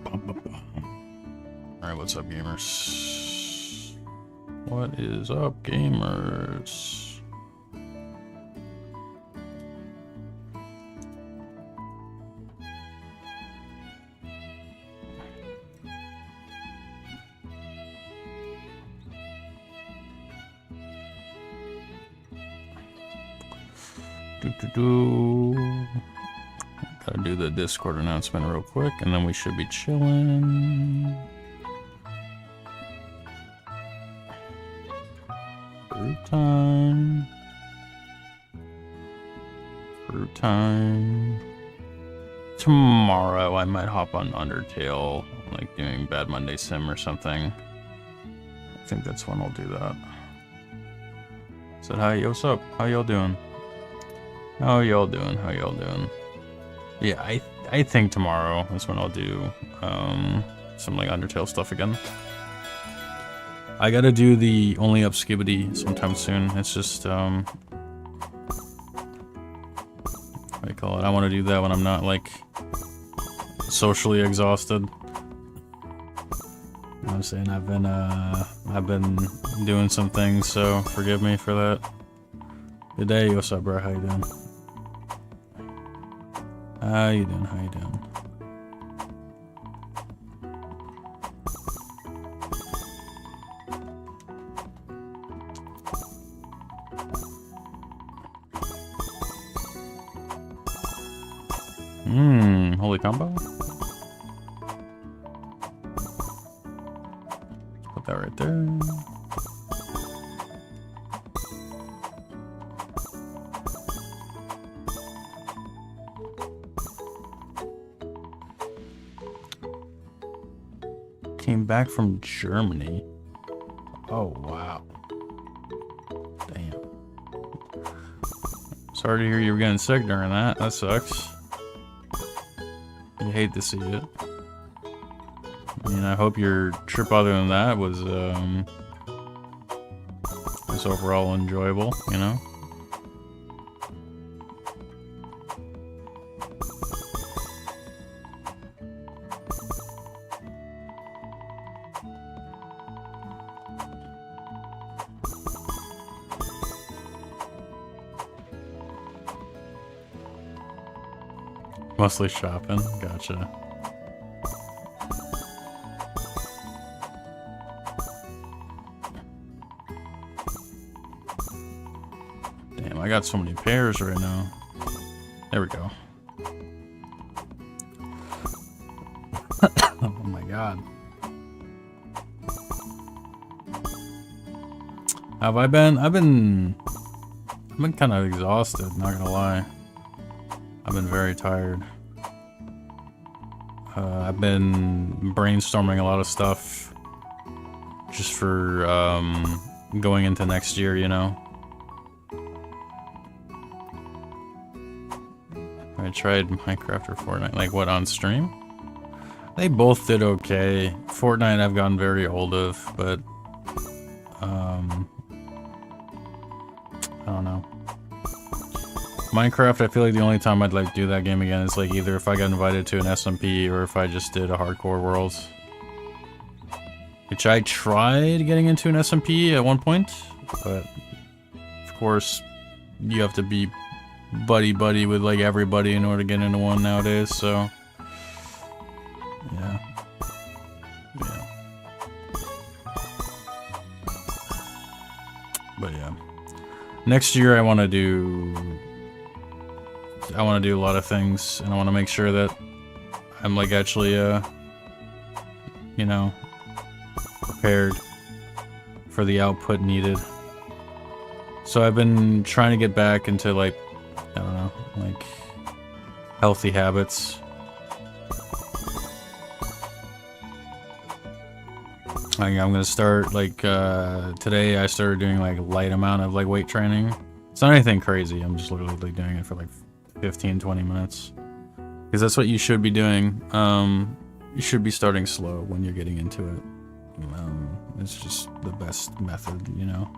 Alright, what's up, gamers? What is up, gamers? Gotta do the Discord announcement real quick, and then we should be chilling. Fruit time. Fruit time. Tomorrow I might hop on Undertale, like doing Bad Monday Sim or something. I think that's when I'll do that. Said hi, what's up? How y'all doing? How y'all doing? How y'all doing? Yeah, I think tomorrow is when I'll do some like Undertale stuff again. I gotta do the Only Up Skibbity sometime soon. It's just what do you call it? I want to do that when I'm not like socially exhausted. You know what I'm saying? I've been doing some things, so forgive me for that. Good day, what's up, bro? How you doing? How you doing? How you doing? Holy combo? Put that right there. Came back from Germany. Oh, wow. Damn. Sorry to hear you were getting sick during that. That sucks. You hate to see it. I mean, I hope your trip other than that was overall enjoyable, you know? Mostly shopping, gotcha. Damn, I got so many pairs right now. There we go. Oh my god. Have I been? I've been kind of exhausted, not gonna lie. I've been very tired. I've been brainstorming a lot of stuff just for going into next year, you know. I tried Minecraft or Fortnite, like what, on stream? They both did okay. Fortnite I've gotten very old of, but I don't know. Minecraft, I feel like the only time I'd like do that game again is like either if I got invited to an SMP or if I just did a hardcore world. Which I tried getting into an SMP at one point, but of course you have to be buddy with like everybody in order to get into one nowadays, so yeah. But yeah. Next year I want to do a lot of things, and I want to make sure that I'm like actually you know, prepared for the output needed. So I've been trying to get back into like, I don't know, like healthy habits. I'm gonna start like today I started doing like a light amount of like weight training. It's not anything crazy, I'm just literally like doing it for like 15-20 minutes, because that's what you should be doing. You should be starting slow when you're getting into it. It's just the best method, you know.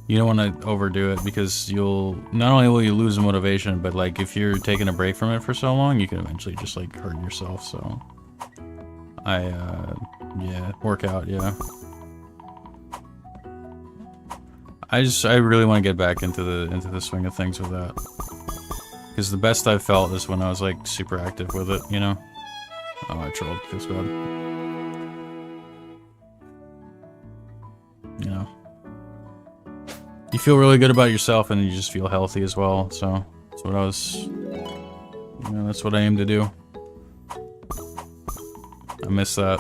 You don't want to overdo it, because you'll not only will you lose the motivation, but like if you're taking a break from it for so long, you can eventually just like hurt yourself. So Yeah, work out, yeah. I really want to get back into the swing of things with that. Because the best I've felt is when I was like super active with it, you know? Oh, I trolled. Feels bad. You know. You feel really good about yourself and you just feel healthy as well, so that's what I was... You know, that's what I aim to do. I miss that.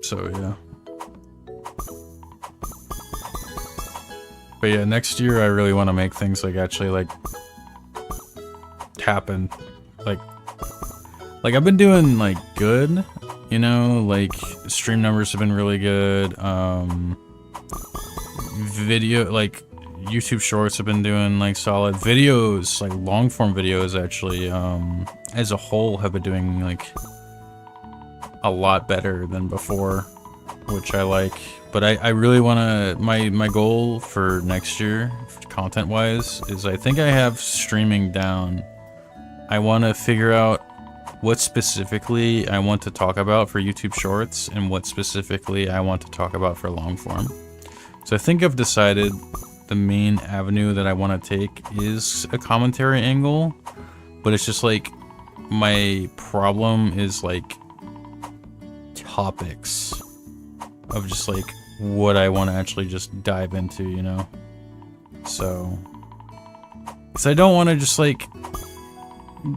So, yeah. But yeah, next year I really want to make things like actually like happen. Like I've been doing like good, you know, like stream numbers have been really good. Video, like YouTube shorts have been doing like solid. Videos, like long form videos actually, as a whole have been doing like a lot better than before, which I like. But I really want to, my goal for next year, content wise, is I think I have streaming down. I want to figure out what specifically I want to talk about for YouTube Shorts and what specifically I want to talk about for long form. So I think I've decided the main avenue that I want to take is a commentary angle, but it's just like my problem is like topics of just like what I want to actually just dive into, you know? So, because I don't want to just like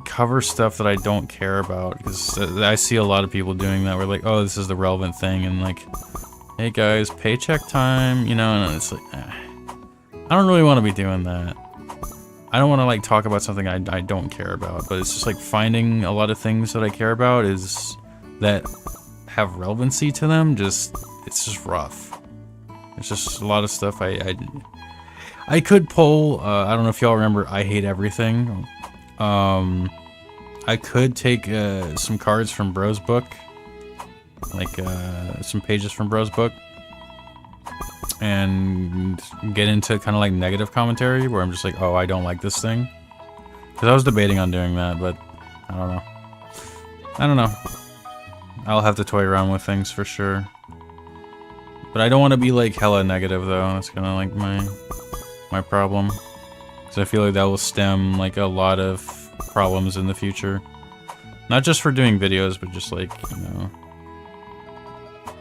cover stuff that I don't care about, because I see a lot of people doing that where like, oh, this is the relevant thing, and like, hey guys, paycheck time, you know, and it's like, I don't really want to be doing that. I don't want to like talk about something I don't care about, but it's just like finding a lot of things that I care about is that have relevancy to them, it's just rough. It's just a lot of stuff I could pull, I don't know if y'all remember I Hate Everything. I could take some cards from Bro's book, like some pages from Bro's book, and get into kind of like negative commentary where I'm just like, oh, I don't like this thing. Because I was debating on doing that, but I don't know. I'll have to toy around with things for sure. But I don't want to be like hella negative though. That's kind of like my problem. Because I feel like that will stem like a lot of problems in the future. Not just for doing videos, but just like, you know,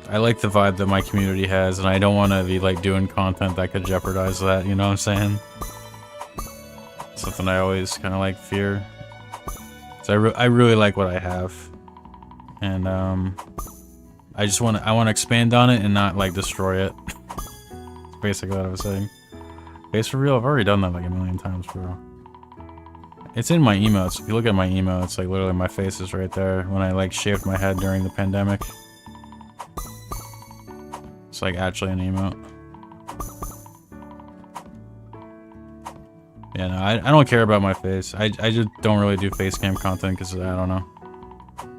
I like the vibe that my community has, and I don't want to be like doing content that could jeopardize that, you know what I'm saying? Something I always kind of like fear. So I really like what I have, and I want to expand on it and not like destroy it. That's basically what I was saying. Base for real, I've already done that like a million times, bro. It's in my emotes. If you look at my emote, it's like literally my face is right there when I like shaved my head during the pandemic. It's like actually an emote. Yeah, no, I don't care about my face. I just don't really do face cam content because I don't know.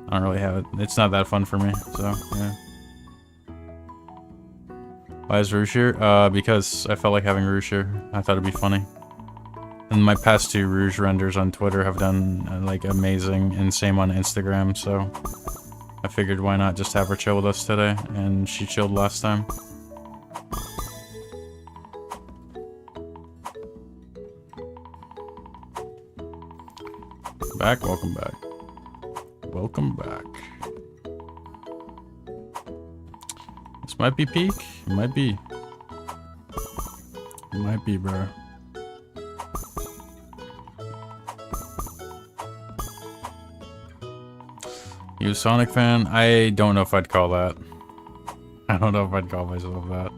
I don't really have it. It's not that fun for me, so yeah. Why is Rouge here? Because I felt like having Rouge here. I thought it'd be funny. And my past two Rouge renders on Twitter have done like amazing, and same on Instagram, so I figured why not just have her chill with us today, and she chilled last time. Back, welcome back. Welcome back. This might be peak. It might be. It might be, bro. You a Sonic fan? I don't know if I'd call that. I don't know if I'd call myself that.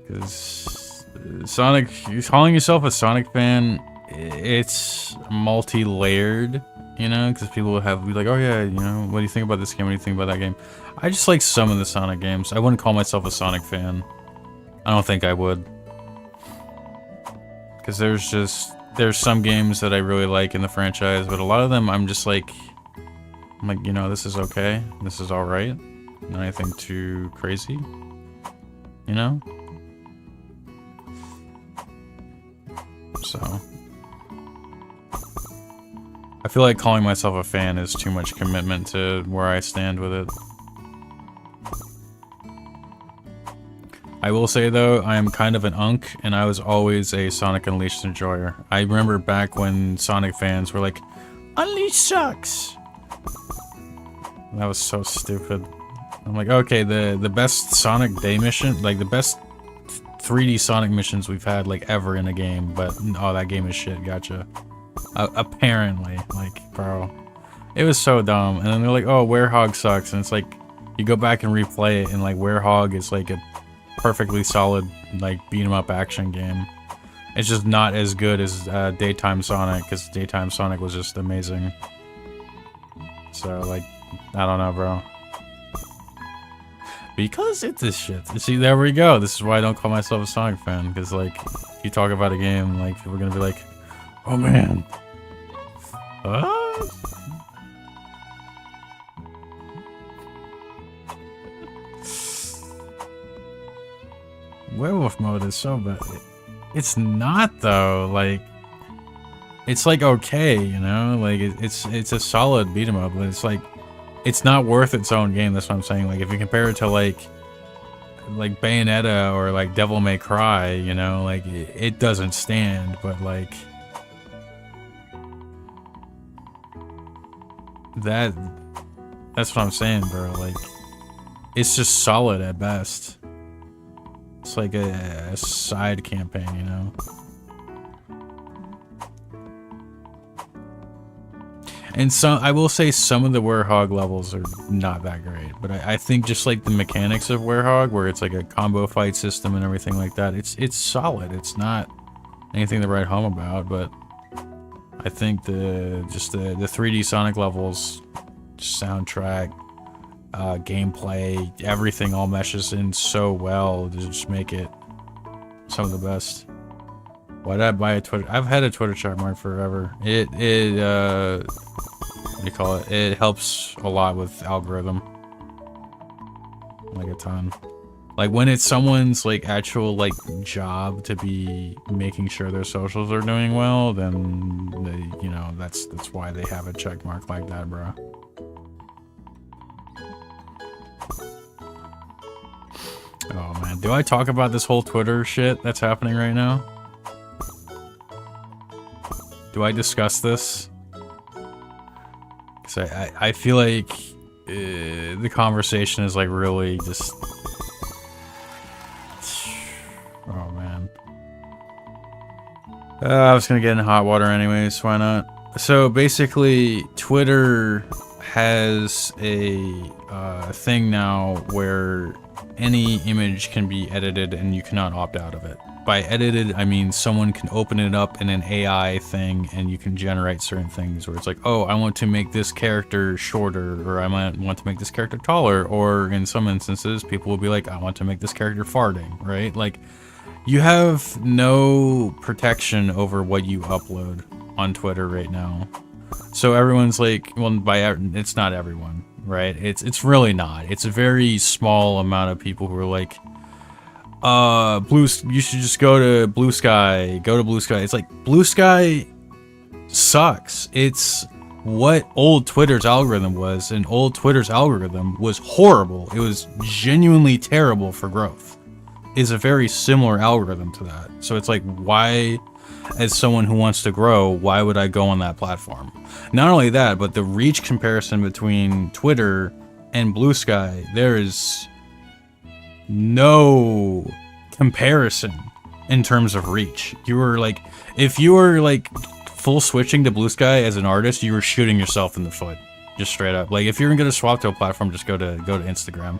Because Sonic, calling yourself a Sonic fan, it's multi-layered, you know? Because people will have be like, oh yeah, you know, what do you think about this game? What do you think about that game? I just like some of the Sonic games. I wouldn't call myself a Sonic fan. I don't think I would. Because there's some games that I really like in the franchise, but a lot of them I'm just like, you know, this is okay. This is alright. Not anything too crazy. You know? So. I feel like calling myself a fan is too much commitment to where I stand with it. I will say though, I am kind of an unk, and I was always a Sonic Unleashed enjoyer. I remember back when Sonic fans were like, Unleashed sucks! That was so stupid. I'm like, okay, the best Sonic Day mission, like the best 3D Sonic missions we've had like ever in a game, but oh, that game is shit, gotcha. Apparently, like, bro. It was so dumb, and then they're like, oh, Werehog sucks, and it's like, you go back and replay it, and like, Werehog is like a perfectly solid, like, beat-em-up action game. It's just not as good as Daytime Sonic, because Daytime Sonic was just amazing. So, like, I don't know, bro. Because it's this shit. See, there we go. This is why I don't call myself a Sonic fan, because, like, if you talk about a game, like, people are gonna be like, oh man. Werewolf mode is so bad. It's not though. Like, it's like okay, you know. Like it's a solid beat 'em up, but it's like it's not worth its own game. That's what I'm saying. Like if you compare it to like Bayonetta or like Devil May Cry, you know, like it doesn't stand. But like that's what I'm saying, bro. Like it's just solid at best. It's like a side campaign, you know? And some, I will say some of the Werehog levels are not that great, but I think just like the mechanics of Werehog, where it's like a combo fight system and everything like that, it's solid. It's not anything to write home about, but I think the 3D Sonic levels, soundtrack, gameplay, everything all meshes in so well to just make it some of the best. Why did I buy a Twitter? I've had a Twitter chat mark forever. It what do you call it? It helps a lot with algorithm. Like a ton. Like when it's someone's like actual like job to be making sure their socials are doing well, then they, you know, that's why they have a check mark like that, bro. Oh man, do I talk about this whole Twitter shit that's happening right now? Do I discuss this? Because I feel like the conversation is like really just... Oh man. I was gonna get in hot water anyways, why not? So basically, Twitter has a thing now where any image can be edited and you cannot opt out of it. By edited, I mean someone can open it up in an AI thing and you can generate certain things where it's like, oh, I want to make this character shorter, or I might want to make this character taller, or in some instances, people will be like, I want to make this character farting, right? Like, you have no protection over what you upload on Twitter right now. So everyone's like, well, it's not everyone, right? It's really not. It's a very small amount of people who are like, you should just go to Blue Sky. Go to Blue Sky. It's like, Blue Sky sucks. It's what old Twitter's algorithm was, and old Twitter's algorithm was horrible. It was genuinely terrible for growth. It's a very similar algorithm to that. So it's like, why, as someone who wants to grow, why would I go on that platform? Not only that, but the reach comparison between Twitter and Blue Sky, there is no comparison in terms of reach. You were like, if you were like full switching to Blue Sky as an artist, you were shooting yourself in the foot, just straight up. Like if you're gonna swap to a platform, just go to Instagram.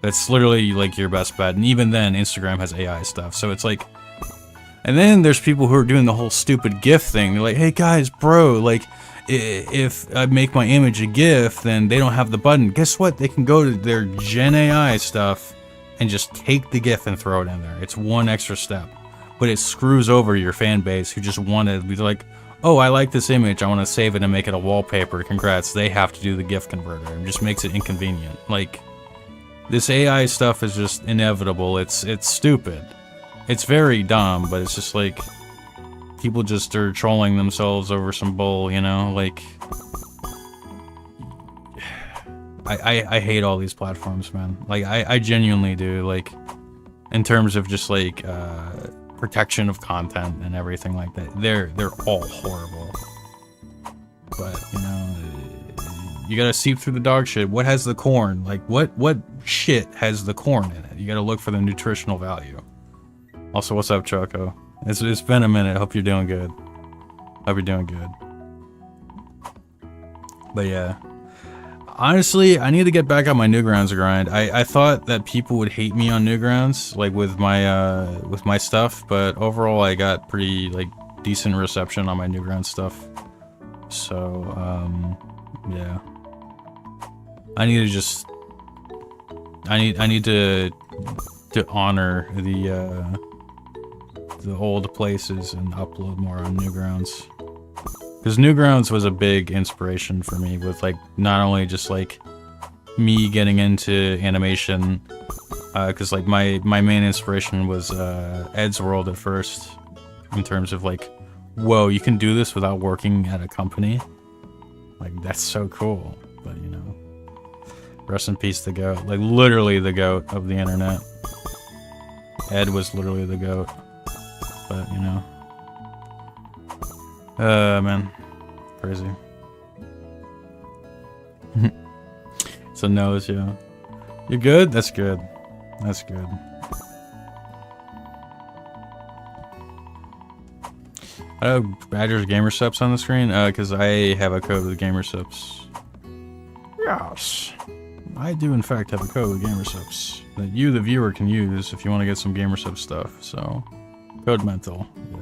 That's literally like your best bet, and even then, Instagram has AI stuff. So it's like, and then there's people who are doing the whole stupid GIF thing. They're like, hey guys, bro, like, if I make my image a GIF, then they don't have the button. Guess what? They can go to their Gen AI stuff and just take the GIF and throw it in there. It's one extra step, but it screws over your fan base who just wanted to be like, oh, I like this image, I want to save it and make it a wallpaper. Congrats, they have to do the GIF converter. It just makes it inconvenient. Like, this AI stuff is just inevitable. It's stupid. It's very dumb, but it's just like, people just are trolling themselves over some bull, you know, like I hate all these platforms, man. Like I genuinely do, like in terms of just like protection of content and everything like that. They're all horrible. But, you know, you gotta seep through the dog shit. What has the corn? Like what shit has the corn in it? You gotta look for the nutritional value. Also, what's up, Choco? It's been a minute. Hope you're doing good. Hope you're doing good. But yeah. Honestly, I need to get back on my Newgrounds grind. I thought that people would hate me on Newgrounds, like with my stuff, but overall I got pretty like decent reception on my Newgrounds stuff. So yeah. I need to honor the old places and upload more on Newgrounds. Because Newgrounds was a big inspiration for me with like not only just like me getting into animation, because like my main inspiration was Ed's World at first, in terms of like, whoa, you can do this without working at a company. Like that's so cool. But you know, rest in peace the GOAT, like literally the GOAT of the internet. Ed was literally the GOAT. But you know. Man. Crazy. It's a nose, yeah. You're good? That's good. That's good. I have Badger's Gamersups on the screen, because I have a code with Gamersups. Yes. I do in fact have a code with Gamersups that you, the viewer, can use if you want to get some Gamersup stuff, so... Code mental. Yeah.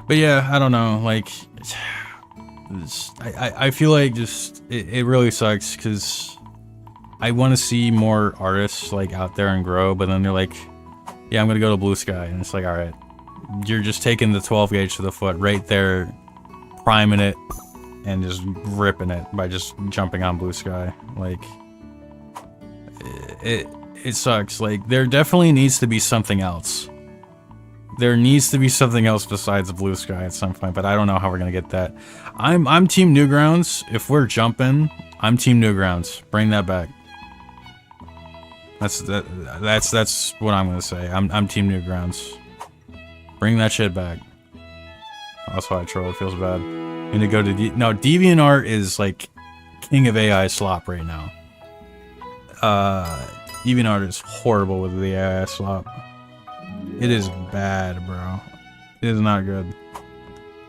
But yeah, I don't know, like, I feel like just, it really sucks, because I want to see more artists, like, out there and grow, but then they're like, yeah, I'm gonna go to Blue Sky, and it's like, alright, you're just taking the 12 gauge to the foot right there, priming it, and just ripping it by just jumping on Blue Sky. Like, it sucks. Like, there definitely needs to be something else. There needs to be something else besides Blue Sky at some point, but I don't know how we're gonna get that. I'm Team Newgrounds. If we're jumping, I'm Team Newgrounds. Bring that back. That's what I'm gonna say. I'm Team Newgrounds. Bring that shit back. Also, I troll. It feels bad. I'm gonna go to no, DeviantArt is like king of AI slop right now. DeviantArt is horrible with the AI slop. It is bad, bro. It is not good.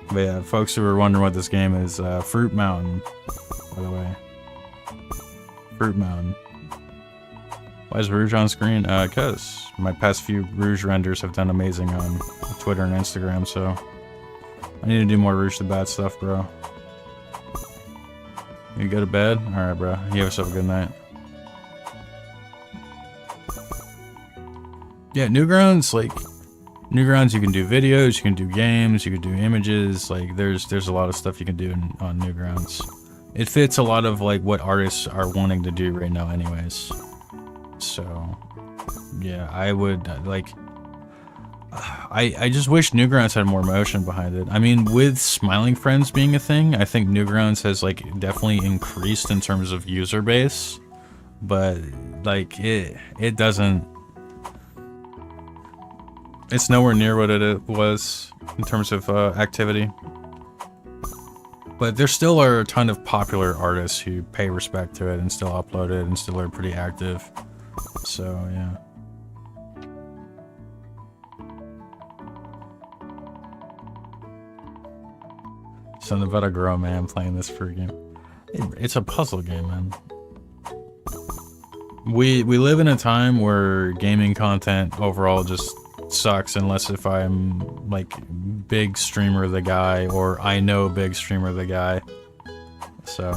But yeah, folks who are wondering what this game is, Fruit Mountain, by the way. Fruit Mountain. Why is Rouge on screen? Cause my past few Rouge renders have done amazing on Twitter and Instagram, so I need to do more Rouge the Bad stuff, bro. You go to bed? Alright, bro. You have yourself a good night. Yeah, Newgrounds, like, Newgrounds, you can do videos, you can do games, you can do images, like, there's a lot of stuff you can do on Newgrounds. It fits a lot of, like, what artists are wanting to do right now anyways. So, yeah, I would, like, I just wish Newgrounds had more motion behind it. I mean, with Smiling Friends being a thing, I think Newgrounds has, like, definitely increased in terms of user base, but, like, it doesn't... It's nowhere near what it was in terms of activity. But there still are a ton of popular artists who pay respect to it and still upload it and still are pretty active. So, yeah. Something about a grown man playing this for a game. It's a puzzle game, man. We live in a time where gaming content overall just sucks unless if I'm like big streamer the guy or I know big streamer the guy. So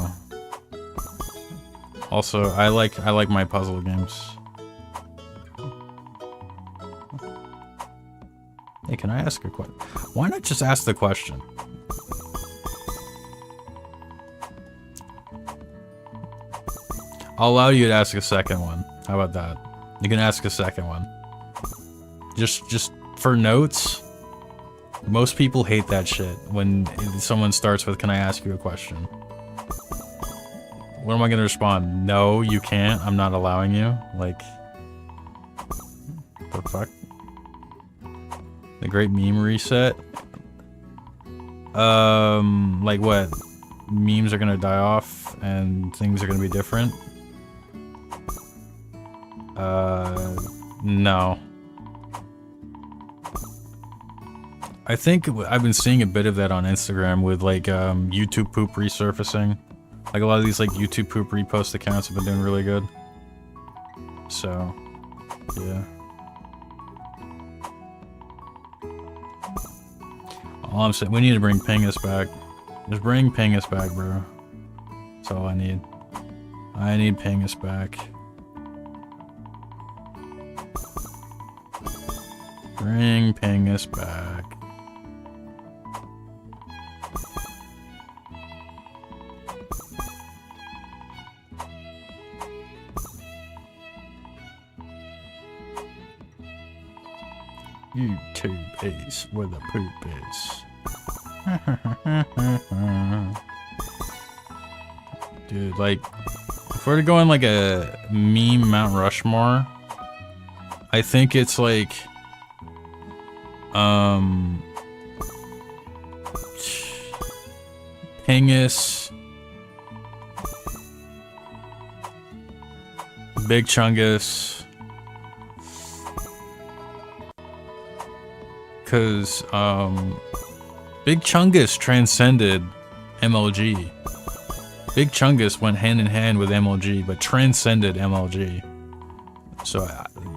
also I like my puzzle games. Hey, can I ask a question? Why not just ask the question? I'll allow you to ask a second one. How about that? You can ask a second one. Just for notes, most people hate that shit when someone starts with, "Can I ask you a question?" What am I gonna respond? No, you can't. I'm not allowing you. Like, the fuck? The great meme reset? Like what? Memes are gonna die off and things are gonna be different? No. I think I've been seeing a bit of that on Instagram with like YouTube poop resurfacing. Like a lot of these like YouTube poop repost accounts have been doing really good. So, yeah. All I'm saying, we need to bring Pingus back. Just bring Pingus back, bro. That's all I need. I need Pingus back. Bring Pingus back. YouTube is where the poop is. Dude, like, if we're to go on like a meme Mount Rushmore, I think it's like, Pingus, Big Chungus, because Big Chungus transcended MLG. Big Chungus went hand in hand with MLG, but transcended MLG. So,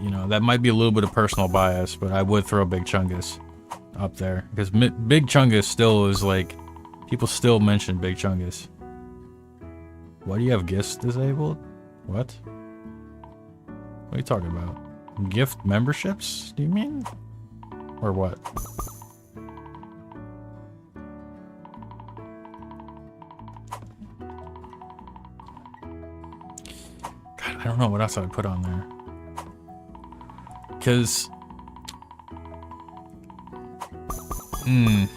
you know, that might be a little bit of personal bias, but I would throw Big Chungus up there. Because Big Chungus still is like, people still mention Big Chungus. Why do you have gifts disabled? What? What are you talking about? Gift memberships, do you mean? Or what? God, I don't know what else I would put on there. Because... I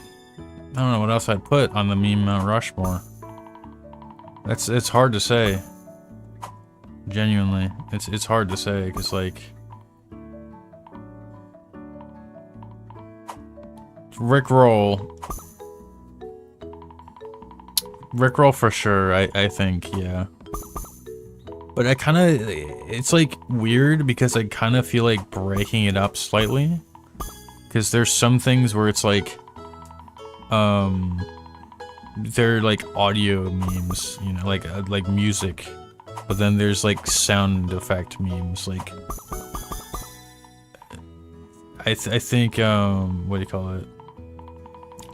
don't know what else I'd put on the meme Mount Rushmore. It's hard to say. Genuinely. It's hard to say, because like... Rickroll for sure, I think, yeah. But I kind of, it's like weird because I kind of feel like breaking it up slightly. Because there's some things where it's like, they're like audio memes, you know, like music. But then there's like sound effect memes, like, I think, what do you call it?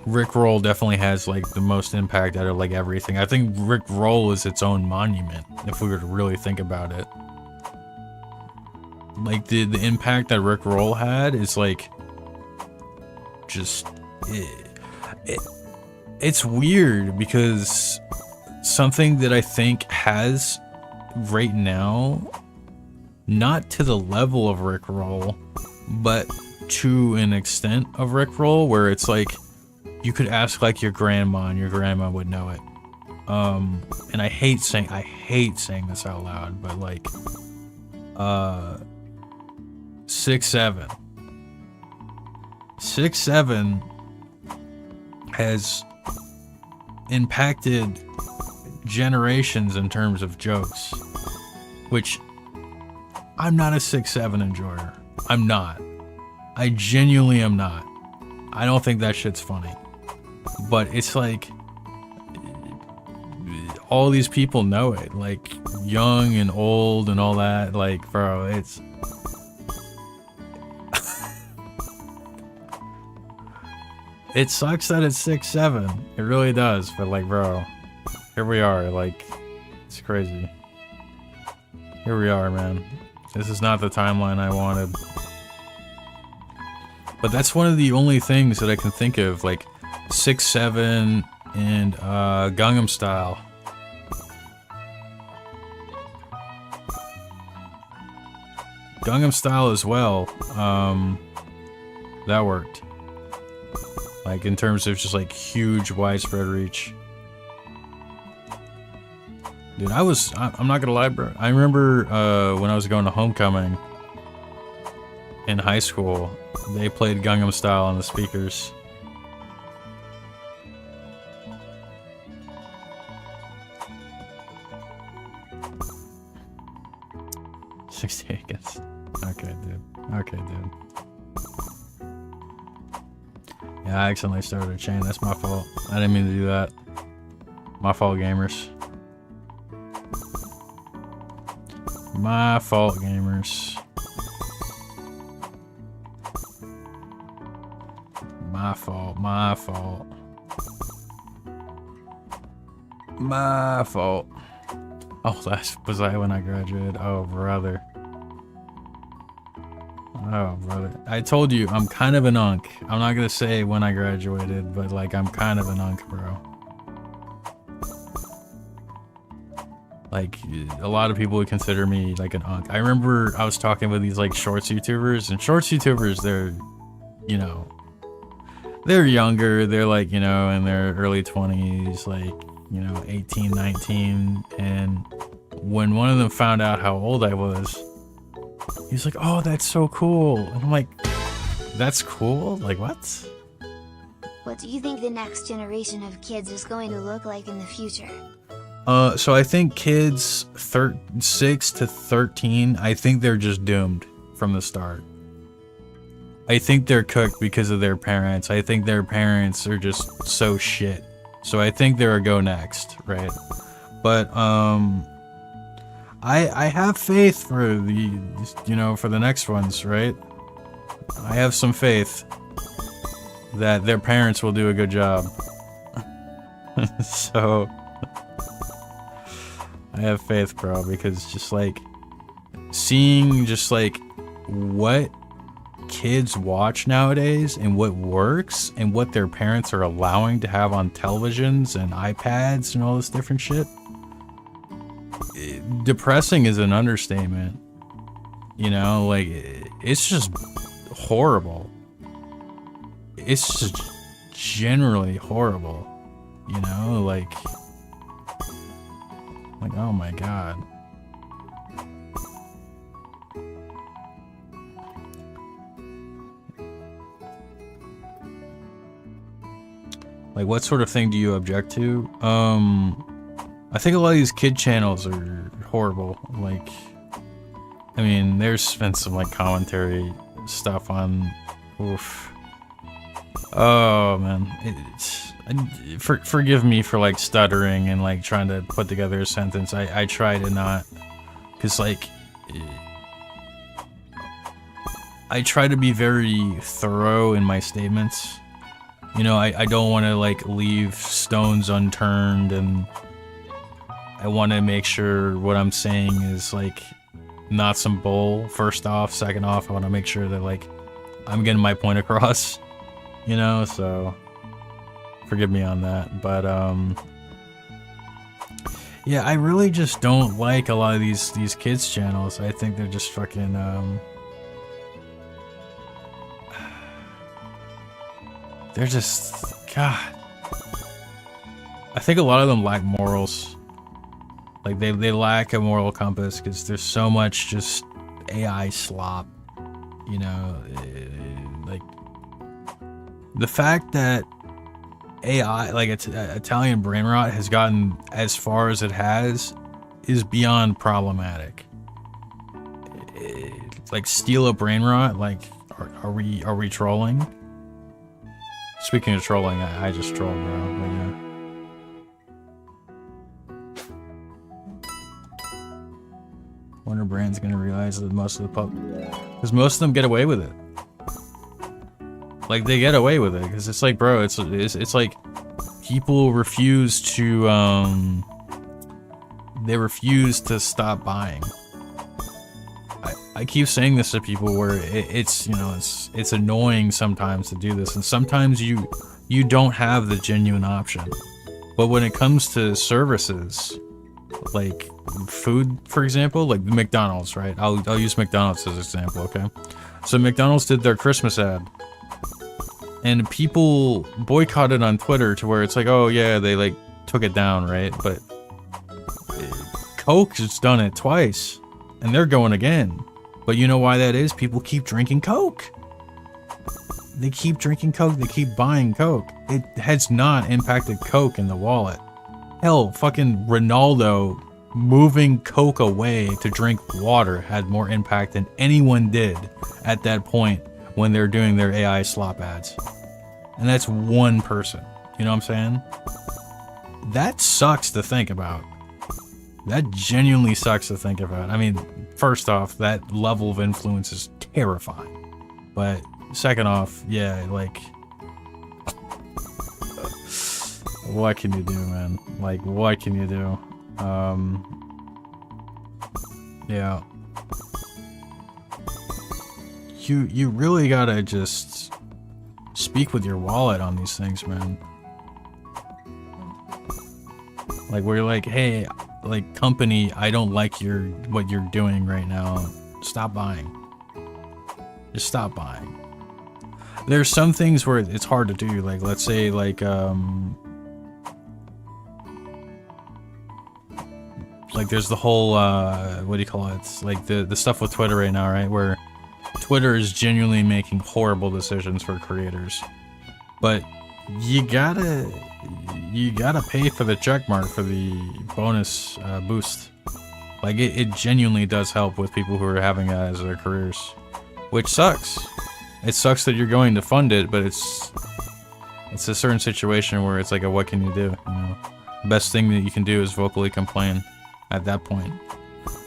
Rickroll definitely has like the most impact out of like everything. I think Rickroll is its own monument, if we were to really think about it. Like the impact that Rickroll had is like, just, it's weird because something that I think has right now, not to the level of Rickroll, but to an extent of Rickroll, where it's like, you could ask like your grandma and your grandma would know it. And I hate saying this out loud, but like, 6-7. 6-7 has impacted generations in terms of jokes, which I'm not a 6-7 enjoyer. I'm not. I genuinely am not. I don't think that shit's funny. But it's like, all these people know it, like young and old and all that, like, bro, it's it sucks that it's 6-7, it really does, but like, bro, here we are, like, it's crazy. Here we are, man. This is not the timeline I wanted. But that's one of the only things that I can think of, like 6-7 and Gangnam Style. Gangnam Style as well. That worked. Like, in terms of just, like, huge, widespread reach. Dude, I'm not gonna lie, bro. I remember, when I was going to homecoming in high school, they played Gangnam Style on the speakers. $68. Okay, dude. Okay, dude. Yeah, I accidentally started a chain. That's my fault. I didn't mean to do that. My fault, gamers. My fault, gamers. My fault. My fault. My fault. Oh, was that when I graduated? Oh, brother. Oh, brother. I told you, I'm kind of an unk. I'm not gonna say when I graduated, but like, I'm kind of an unk, bro. Like, a lot of people would consider me like an unk. I remember I was talking with these like shorts YouTubers, and shorts YouTubers, they're, you know, they're younger. They're like, you know, in their early 20s, like, you know, 18, 19. And when one of them found out how old I was, he's like, oh, that's so cool. And I'm like, that's cool? Like, what? What do you think the next generation of kids is going to look like in the future? So I think kids 6 to 13, I think they're just doomed from the start. I think they're cooked because of their parents. I think their parents are just so shit. So I think they're a go next, right? But, I have faith for the, you know, for the next ones, right? I have some faith that their parents will do a good job. So I have faith, bro, because just like seeing just like what kids watch nowadays and what works and what their parents are allowing to have on televisions and iPads and all this different shit. Depressing is an understatement. You know, like, it's just horrible. It's just generally horrible. You know, like, oh my god. Like, what sort of thing do you object to? I think a lot of these kid channels are horrible. Like, I mean, there's been some like commentary stuff on. Oof. Oh man, forgive me for like stuttering and like trying to put together a sentence. I try to not, cause like I try to be very thorough in my statements. You know, I don't want to like leave stones unturned, and I want to make sure what I'm saying is like not some bull, first off. Second off, I want to make sure that like I'm getting my point across, you know, so forgive me on that. But yeah, I really just don't like a lot of these kids channels. I think they're just fucking they're just, God, I think a lot of them lack morals. Like, they lack a moral compass because there's so much just AI slop, you know. Like, the fact that AI, like, Italian brain rot has gotten as far as it has is beyond problematic. Like, steal a brain rot, like, are we trolling? Speaking of trolling, I just trolled, bro, but yeah. Wonder Brand's gonna realize that most of the because most of them get away with it. Like, they get away with it because it's like, bro, it's like people refuse to they refuse to stop buying. I keep saying this to people where it's, you know, it's annoying sometimes to do this, and sometimes you don't have the genuine option. But when it comes to services, like food, for example, like McDonald's, right? I'll use McDonald's as an example, okay? So McDonald's did their Christmas ad, And people boycotted on Twitter to where it's like, oh yeah, they like took it down, right? But Coke has done it twice, and they're going again. But you know why that is? People keep drinking Coke. They keep drinking Coke. They keep buying Coke. It has not impacted Coke in the wallet. Hell, fucking Ronaldo moving Coke away to drink water had more impact than anyone did at that point when they're doing their AI slop ads. And that's one person. You know what I'm saying? That sucks to think about. That genuinely sucks to think about. I mean, first off, that level of influence is terrifying. But second off, yeah, like, what can you do, man? Like, what can you do? Yeah. You really gotta just speak with your wallet on these things, man. Like, where you're like, hey, like, company, I don't like what you're doing right now. Stop buying. Just stop buying. There's some things where it's hard to do. Like, let's say, like there's the whole, what do you call it? It's like the stuff with Twitter right now, right? Where Twitter is genuinely making horrible decisions for creators. But you gotta pay for the check mark for the bonus boost. Like, it genuinely does help with people who are having that as their careers. Which sucks. It sucks that you're going to fund it, but it's a certain situation where it's like, what can you do? You know? The best thing that you can do is vocally complain at that point.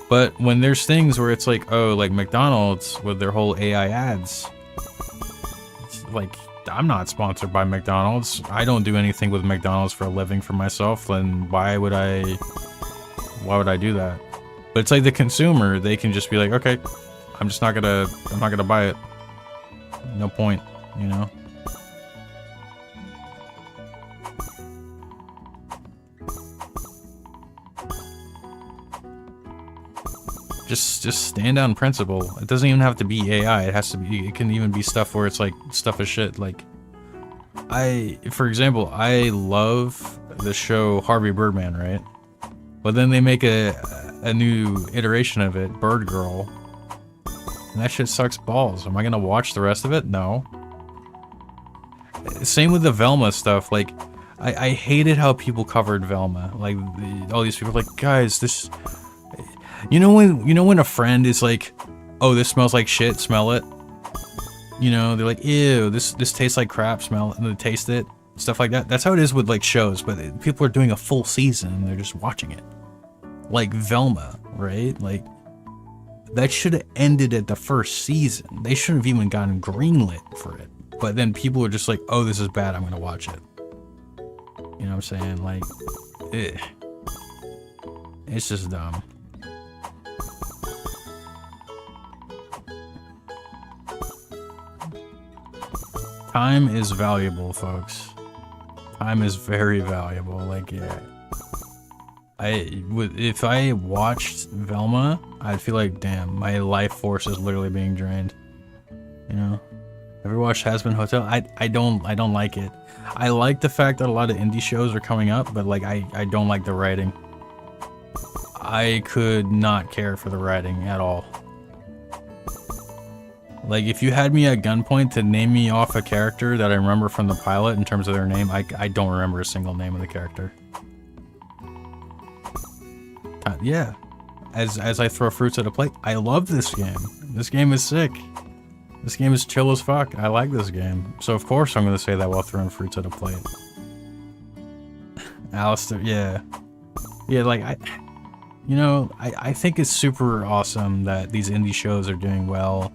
But when there's things where it's like, oh, like McDonald's with their whole AI ads, it's like, I'm not sponsored by McDonald's. I don't do anything with McDonald's for a living for myself. Then why would I do that? But it's like the consumer, they can just be like, okay, I'm not gonna buy it. No point, you know? Just stand on principle. It doesn't even have to be AI. It can even be stuff where it's like stuff of shit. Like, for example, I love the show Harvey Birdman, right? But then they make a new iteration of it, Bird Girl. And that shit sucks balls. Am I gonna watch the rest of it? No. Same with the Velma stuff. Like, I hated how people covered Velma. Like, all these people are like, guys, this... You know when a friend is like, oh, this smells like shit, smell it? You know, they're like, ew, this tastes like crap, smell it, and they taste it. Stuff like that. That's how it is with, like, shows, but people are doing a full season and they're just watching it. Like Velma, right? Like, that should have ended at the first season. They shouldn't have even gotten greenlit for it. But then people are just like, oh, this is bad, I'm gonna watch it. You know what I'm saying? Like, it's just dumb. Time is valuable, folks. Time is very valuable. Like, yeah. If I watched Velma, I'd feel like, damn, my life force is literally being drained. You know? Ever watched Hazbin Hotel? I don't like it. I like the fact that a lot of indie shows are coming up, but like, I don't like the writing. I could not care for the writing at all. Like, if you had me at gunpoint to name me off a character that I remember from the pilot in terms of their name, I don't remember a single name of the character. Yeah. As I throw fruits at a plate, I love this game. This game is sick. This game is chill as fuck. I like this game. So of course I'm gonna say that while throwing fruits at a plate. Alistair, yeah. Yeah, like, I think it's super awesome that these indie shows are doing well.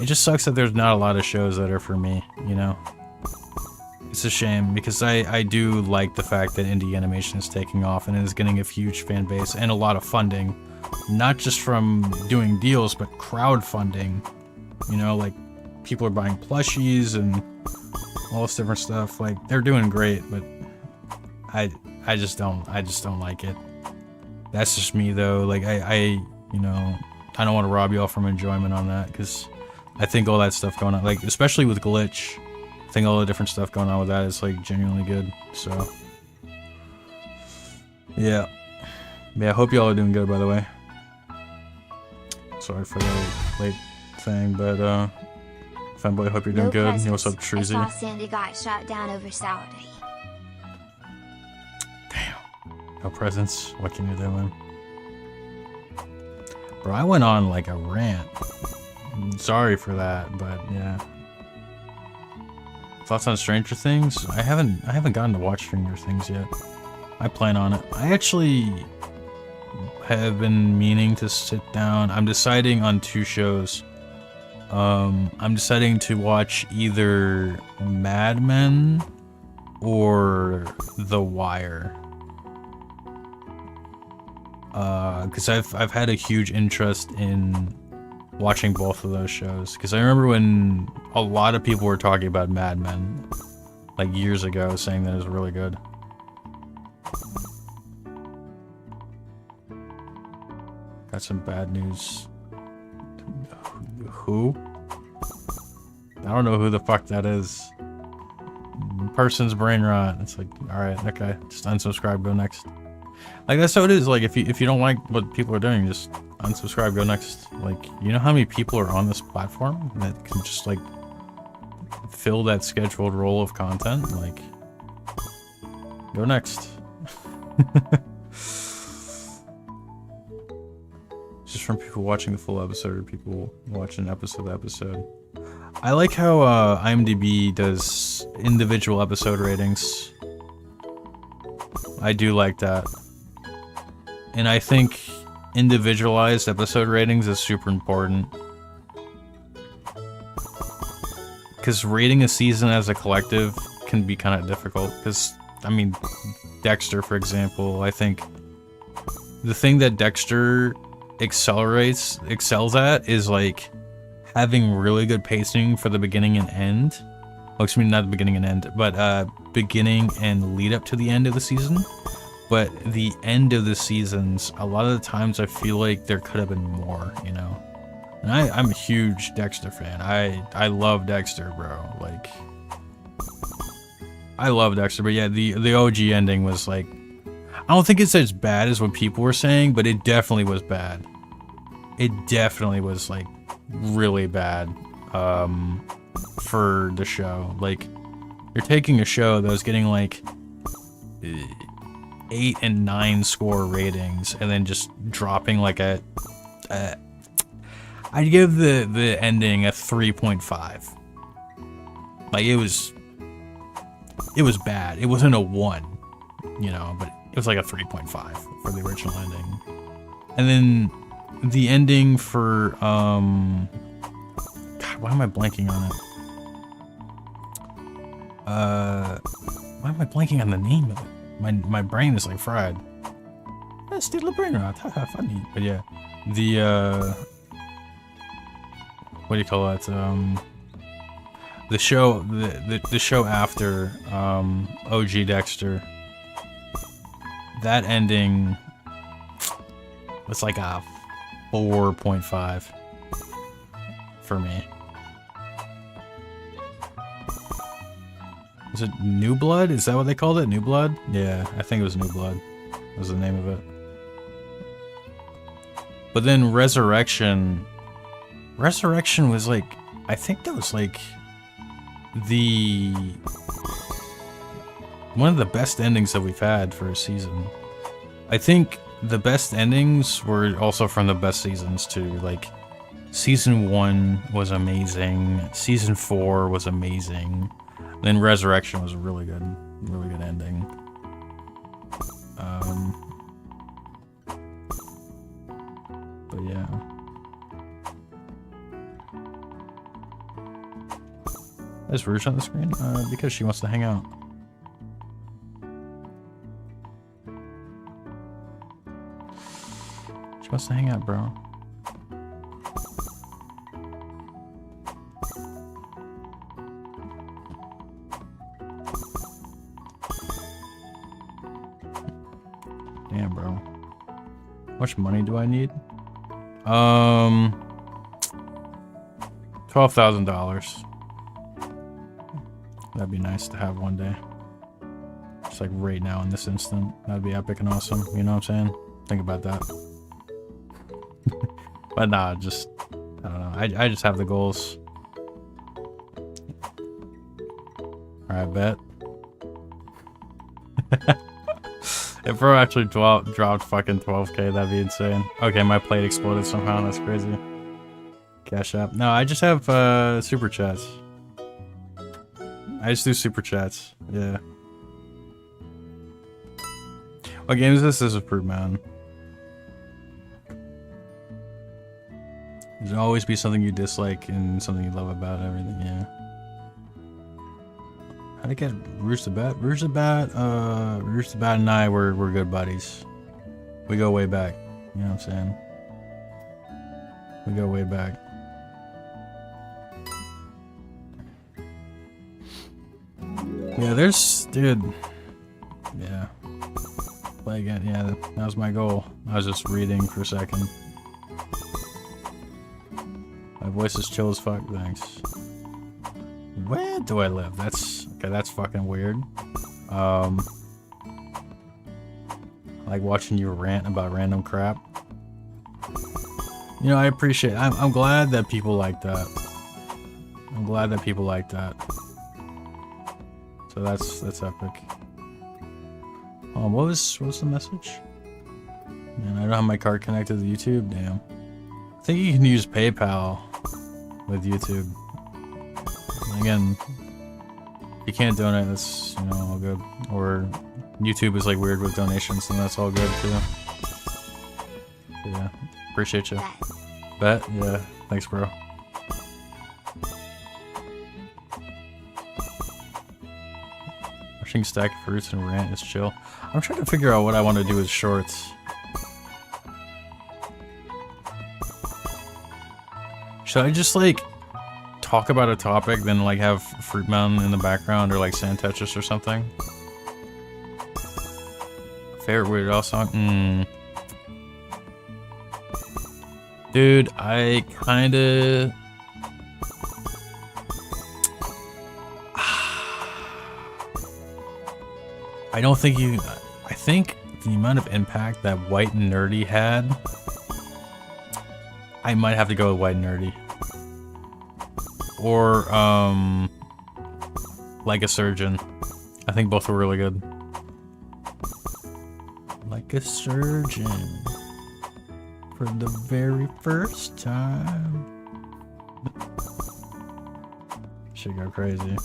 It just sucks that there's not a lot of shows that are for me, you know? It's a shame, because I do like the fact that indie animation is taking off and is getting a huge fan base and a lot of funding. Not just from doing deals, but crowdfunding. You know, like, people are buying plushies and all this different stuff. Like, they're doing great, but I just don't like it. That's just me, though. Like, I don't want to rob y'all from enjoyment on that, because I think all that stuff going on, like, especially with Glitch, think all the different stuff going on with that is like genuinely good. So yeah, I hope y'all are doing good, by the way. Sorry for the late thing, but fanboy, hope you're doing good. Presents. What's up, Treasy? I saw Sandy got shot down over Saturday. Damn. No presents. What can you do, man? Bro, I went on like a rant. Sorry for that, but yeah. Thoughts on Stranger Things? I haven't gotten to watch Stranger Things yet. I plan on it. I actually have been meaning to sit down. I'm deciding on 2 shows. I'm deciding to watch either Mad Men or The Wire. Because I've had a huge interest in watching both of those shows. Because I remember when a lot of people were talking about Mad Men, like years ago, saying that it was really good. Got some bad news. Who? I don't know who the fuck that is. Person's brain rot. It's like, alright, okay, just unsubscribe, go next. Like, that's how it is. Like, if you don't like what people are doing, just unsubscribe, go next. Like, you know how many people are on this platform that can just, like, fill that scheduled role of content? Like, go next. Just from people watching the full episode or people watching episode to episode. I like how IMDb does individual episode ratings. I do like that. And I think individualized episode ratings is super important. Because rating a season as a collective can be kind of difficult. Because, I mean, Dexter, for example, I think the thing that Dexter excels at is like having really good pacing for the beginning and end. Oh, excuse me, not the beginning and end, but beginning and lead up to the end of the season. But the end of the seasons, a lot of the times I feel like there could have been more, you know? And I'm a huge Dexter fan. I love Dexter, bro. Like, I love Dexter, but yeah, the OG ending was like, I don't think it's as bad as what people were saying, but it definitely was bad. It definitely was like really bad for the show. Like, you're taking a show that was getting like 8 and 9 score ratings and then just dropping like I'd give the ending a 3.5. Like, it was bad. It wasn't a 1, you know, but it was like a 3.5 for the original ending. And then the ending for God, why am I blanking on it? Why am I blanking on the name of it? My brain is like fried. That's still a brain rot. Haha, funny. But yeah, the what do you call it? The show after OG Dexter. That ending was like a 4.5 for me. Is it New Blood? Is that what they called it? New Blood? Yeah, I think it was New Blood. That was the name of it. But then Resurrection was like, I think that was like one of the best endings that we've had for a season. I think the best endings were also from the best seasons too. Like, season 1 was amazing. Season 4 was amazing. Then Resurrection was a really good ending. But yeah. Is Rouge on the screen? Because she wants to hang out. She wants to hang out, bro. Damn, bro. How much money do I need? $12,000. That'd be nice to have one day. Just like right now in this instant. That'd be epic and awesome. You know what I'm saying? Think about that. But nah, just, I don't know. I just have the goals. Alright, bet. If bro actually dropped fucking 12k, that'd be insane. Okay, my plate exploded somehow. That's crazy. Cash app. No, I just have super chats. I just do super chats. Yeah. What game is this? This is Fruit Man. There'll always be something you dislike and something you love about everything. Yeah. How'd I get Rouge the Bat? Rouge the Bat and I we're good buddies. We go way back. You know what I'm saying? We go way back. Yeah, there's, dude. Yeah. Play again. Yeah, that was my goal. I was just reading for a second. My voice is chill as fuck. Thanks. Where do I live? That's okay. That's fucking weird. I like watching you rant about random crap. You know, I appreciate. I'm glad that people like that. I'm glad that people like that. So that's epic. What was the message? Man, I don't have my card connected to YouTube. Damn. I think you can use PayPal with YouTube. Again, you can't donate. That's, you know, all good. Or YouTube is like weird with donations, and that's all good too. Yeah, appreciate you. Bet. Yeah. Thanks, bro. Watching stack fruits and rant is chill. I'm trying to figure out what I want to do with shorts. Should I just like talk about a topic, then like have Fruit Mountain in the background, or like Sand Tetris or something? Favorite Weird Al song? Dude, I kinda... I don't think you... I think the amount of impact that White and Nerdy had, I might have to go with White and Nerdy. Or, Like a Surgeon. I think both were really good. Like a Surgeon. For the very first time. Should go crazy.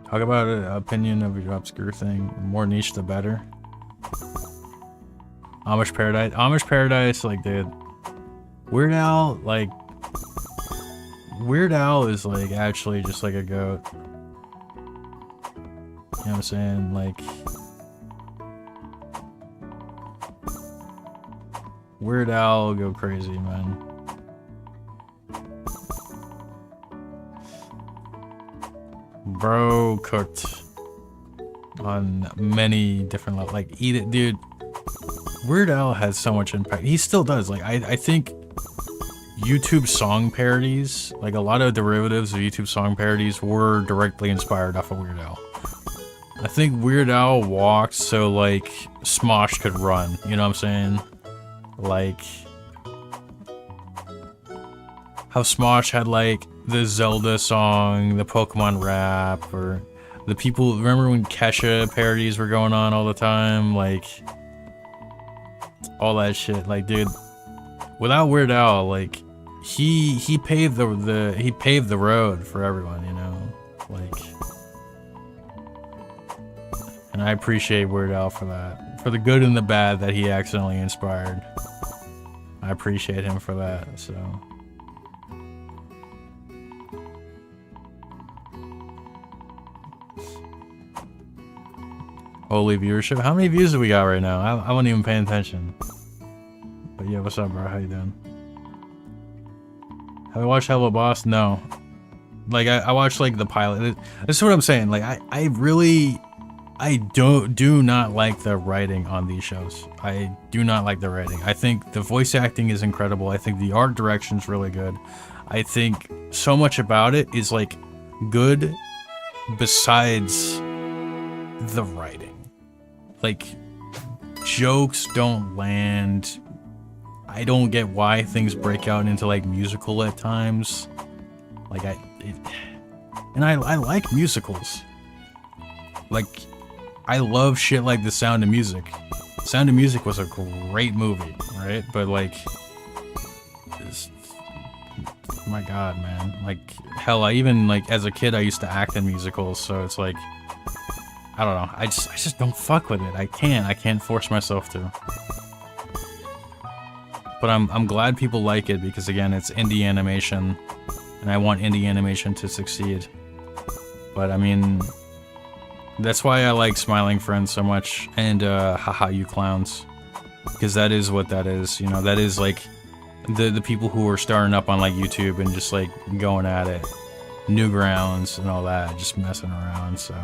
Talk about an opinion of your obscure thing. The more niche, the better. Amish Paradise. Amish Paradise, like, dude. Weird Al, like... Weird Al is, like, actually just like a goat. You know what I'm saying? Like... Weird Al go crazy, man. Bro cooked on many different levels. Like, eat it, dude. Weird Al has so much impact. He still does. Like, I think YouTube song parodies, like a lot of derivatives of YouTube song parodies, were directly inspired off of Weird Al. I think Weird Al walked so, like, Smosh could run. You know what I'm saying? Like, how Smosh had, like, the Zelda song, the Pokemon rap, or the people... Remember when Kesha parodies were going on all the time? Like, all that shit. Like, dude, without Weird Al, like, he paved the road for everyone, you know? Like, and I appreciate Weird Al for that. For the good and the bad that he accidentally inspired. I appreciate him for that, so... Holy viewership. How many views do we got right now? I wasn't even paying attention. But yeah, what's up, bro? How you doing? Have I watched Hello Boss? No. Like, I watched, like, the pilot. This is what I'm saying. Like, I really... I do not like the writing on these shows. I do not like the writing. I think the voice acting is incredible. I think the art direction's really good. I think so much about it is like good besides the writing. Like, jokes don't land. I don't get why things break out into like musical at times. Like I like musicals. Like, I love shit like The Sound of Music. Sound of Music was a great movie, right? But like, my god, man. Like, hell, I even, like, as a kid I used to act in musicals, so it's like, I don't know, I just don't fuck with it. I can't force myself to. But I'm glad people like it, because again, it's indie animation, and I want indie animation to succeed. But I mean, that's why I like Smiling Friends so much, and Haha You Clowns, because that is what that is, you know, that is like the people who are starting up on like YouTube and just like going at it, Newgrounds and all that, just messing around. So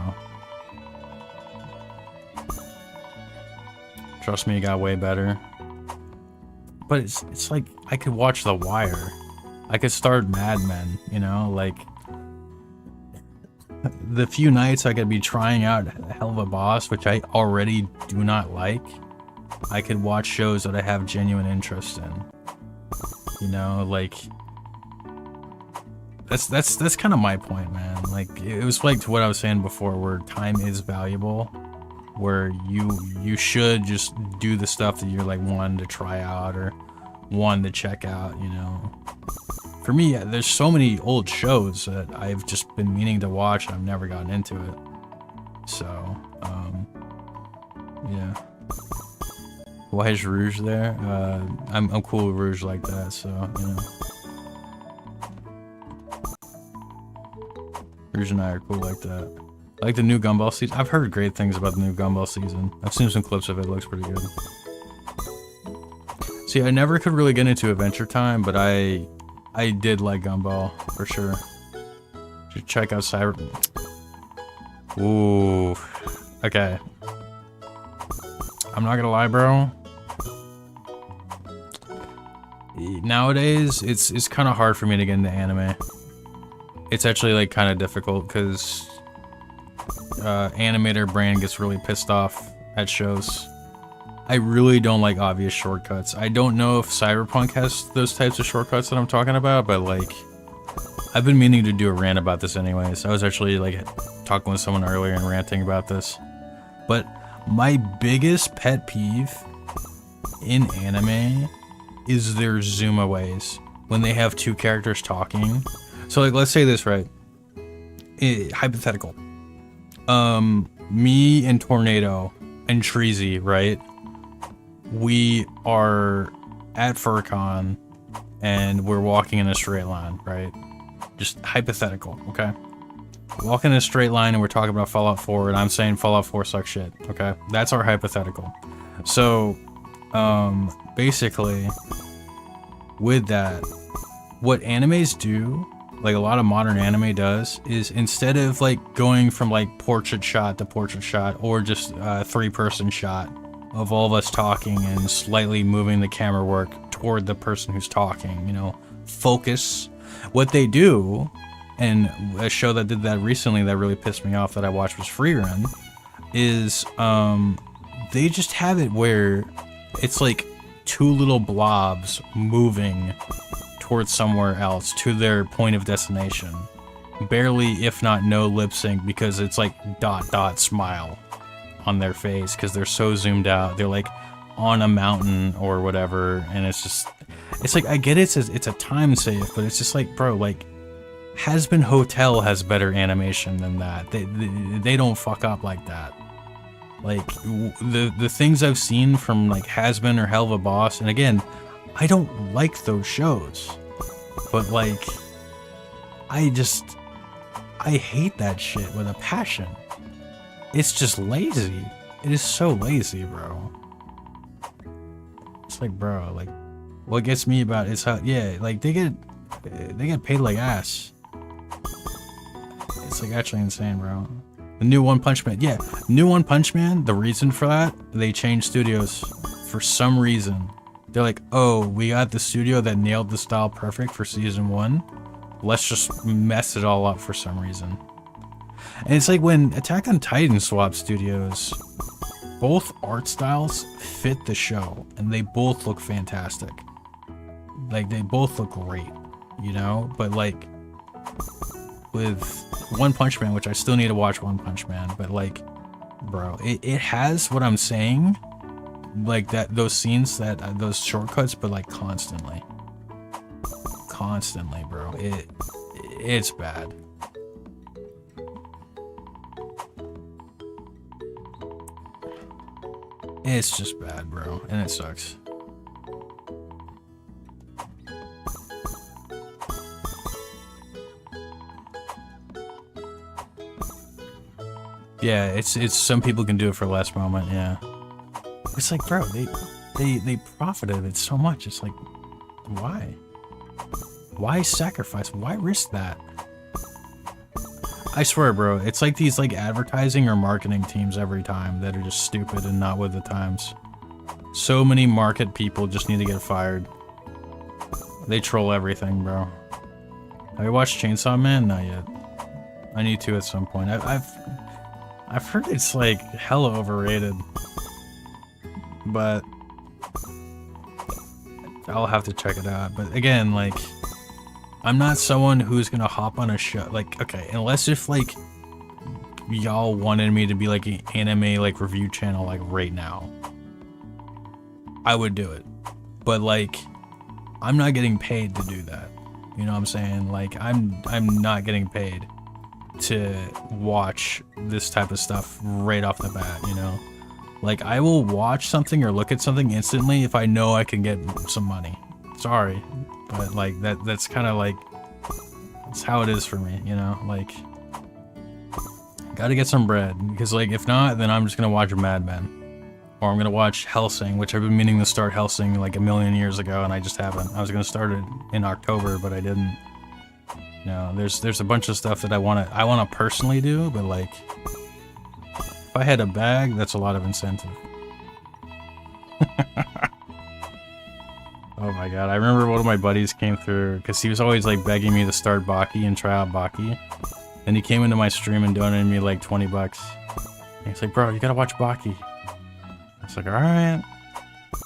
trust me, it got way better. But it's like, I could watch The Wire, I could start Mad Men, you know, like the few nights I could be trying out Hell of a Boss, which I already do not like, I could watch shows that I have genuine interest in. You know, like, that's kind of my point, man. Like, it was like to what I was saying before, where time is valuable, where you should just do the stuff that you're like wanting to try out or wanting to check out, you know. For me, there's so many old shows that I've just been meaning to watch and I've never gotten into it. So, yeah. Why is Rouge there? I'm cool with Rouge like that, so, you know. Rouge and I are cool like that. I like the new Gumball season. I've heard great things about the new Gumball season. I've seen some clips of it. It looks pretty good. See, I never could really get into Adventure Time, but I did like Gumball, for sure. Should check out Cyber... Ooh. Okay. I'm not gonna lie, bro. Nowadays, it's kind of hard for me to get into anime. It's actually like kind of difficult because animator brain gets really pissed off at shows. I really don't like obvious shortcuts. I don't know if Cyberpunk has those types of shortcuts that I'm talking about, but like, I've been meaning to do a rant about this anyways. I was actually like talking with someone earlier and ranting about this. But my biggest pet peeve in anime is their zoomaways when they have two characters talking. So like, let's say this, right? Hypothetical. Me and Tornado and Treasy, right? We are at FurCon and we're walking in a straight line, right? Just hypothetical, okay? Walking in a straight line and we're talking about Fallout 4 and I'm saying Fallout 4 sucks shit, okay? That's our hypothetical. So, basically, with that, what animes do, like a lot of modern anime does, is instead of like going from like portrait shot to portrait shot or just a three-person shot of all of us talking and slightly moving the camera work toward the person who's talking, you know, focus. What they do, and a show that did that recently that really pissed me off that I watched was Free Run, is they just have it where it's like two little blobs moving towards somewhere else to their point of destination. Barely, if not no lip sync, because it's like ... smile on their face because they're so zoomed out. They're like on a mountain or whatever, and it's just, it's like, I get it's a time save, but it's just like, bro, like, Has-Been Hotel has better animation than that. They don't fuck up like that. Like, the things I've seen from like Has-Been or Hell of a Boss, and again, I don't like those shows, but like, I hate that shit with a passion. It's just lazy. It is so lazy, bro. It's like, bro, like, what gets me about it is how, yeah, like, they get paid like ass. It's like actually insane, bro. The new One Punch Man, yeah, new One Punch Man, the reason for that, they changed studios for some reason. They're like, oh, we got the studio that nailed the style perfect for season 1. Let's just mess it all up for some reason. And it's like when Attack on Titan swapped studios, both art styles fit the show, and they both look fantastic. Like, they both look great, you know? But, like, with One Punch Man, which I still need to watch One Punch Man, but, like, bro, it has what I'm saying, like, that those scenes, that those shortcuts, but, like, constantly. Constantly, bro. It's bad. It's just bad, bro, and it sucks. Yeah, it's some people can do it for less moment, yeah. It's like, bro, they profited it so much. It's like, why? Why sacrifice? Why risk that? I swear, bro, it's like these like advertising or marketing teams every time that are just stupid and not with the times. So many market people just need to get fired. They troll everything, bro. Have you watched Chainsaw Man? Not yet. I need to at some point. I've heard it's like hella overrated, but I'll have to check it out. But again, like, I'm not someone who's gonna hop on a show. Like, okay, unless if like y'all wanted me to be like an anime like review channel like right now, I would do it. But like, I'm not getting paid to do that. You know what I'm saying? Like, I'm not getting paid to watch this type of stuff right off the bat, you know? Like, I will watch something or look at something instantly if I know I can get some money. Sorry, but like that's kind of like, it's how it is for me, you know? Like, gotta get some bread, because like if not, then I'm just gonna watch Mad Men, or I'm gonna watch Hellsing, which I've been meaning to start Hellsing like a million years ago, and I just haven't. I was gonna start it in October, but I didn't. You know, there's a bunch of stuff that I wanna personally do, but like, if I had a bag, that's a lot of incentive. Oh my god, I remember one of my buddies came through, because he was always like begging me to start Baki and try out Baki. And he came into my stream and donated me like 20 bucks. And he's like, bro, you gotta watch Baki. I was like, alright.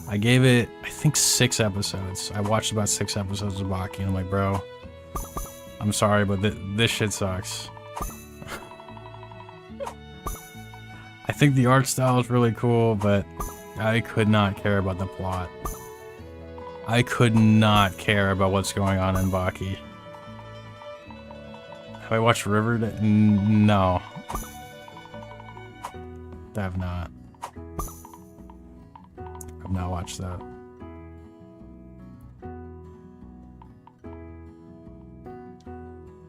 I gave it, I think 6 episodes. I watched about 6 episodes of Baki, and I'm like, bro, I'm sorry, but this shit sucks. I think the art style is really cool, but I could not care about the plot. I could not care about what's going on in Baki. Have I watched Riverdale? No. I have not. I've not watched that.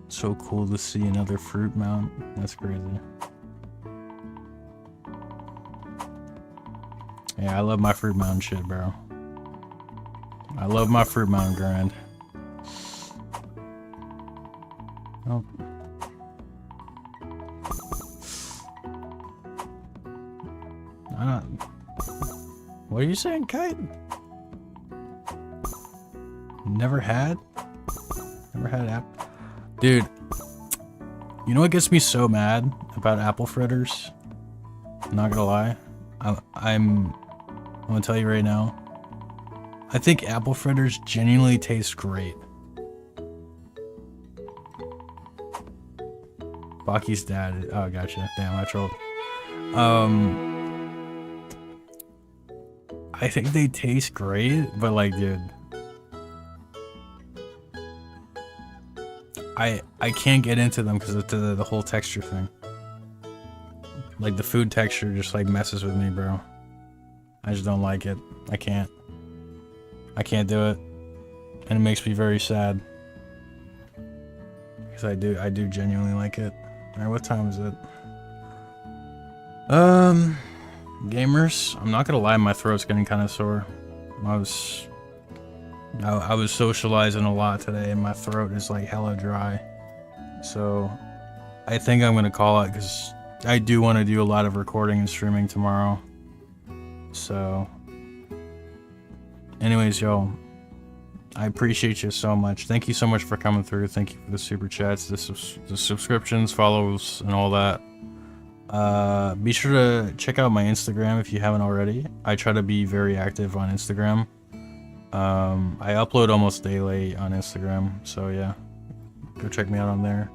So cool to see another fruit mount. That's crazy. Yeah, I love my fruit mountain shit, bro. I love my fruit mountain grind. Oh. What are you saying, Kite? Never had apple. Dude, you know what gets me so mad about apple fritters? I'm not gonna lie. I'm gonna tell you right now. I think apple fritters genuinely taste great. Baki's dad. Oh, gotcha. Damn, I trolled. I think they taste great, but like, dude, I can't get into them because of the whole texture thing. Like, the food texture just like messes with me, bro. I just don't like it. I can't do it, and it makes me very sad because I do genuinely like it. All right, what time is it? Gamers, I'm not gonna lie, my throat's getting kind of sore. I was socializing a lot today, and my throat is like hella dry. So I think I'm gonna call it, because I do want to do a lot of recording and streaming tomorrow. So anyways, y'all, I appreciate you so much. Thank you so much for coming through. Thank you for the super chats, the subscriptions, follows, and all that. Be sure to check out my Instagram if you haven't already. I try to be very active on Instagram. I upload almost daily on Instagram, so yeah, go check me out on there.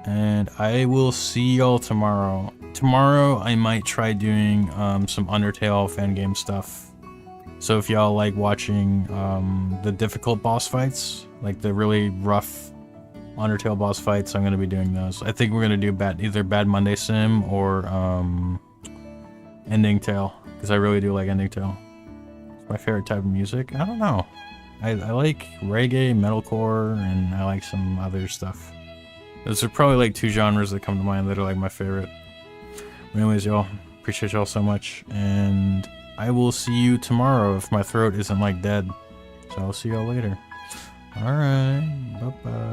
And I will see y'all tomorrow. Tomorrow I might try doing some Undertale fan game stuff. So if y'all like watching the difficult boss fights, like the really rough Undertale boss fights, I'm gonna be doing those. I think we're gonna do either Bad Monday Sim or Ending Tale, because I really do like Ending Tale. It's my favorite type of music. I don't know. I like reggae, metalcore, and I like some other stuff. Those are probably like 2 genres that come to mind that are like my favorite. But anyways, y'all, appreciate y'all so much, and I will see you tomorrow if my throat isn't like dead. So I'll see y'all later. Alright, bye-bye.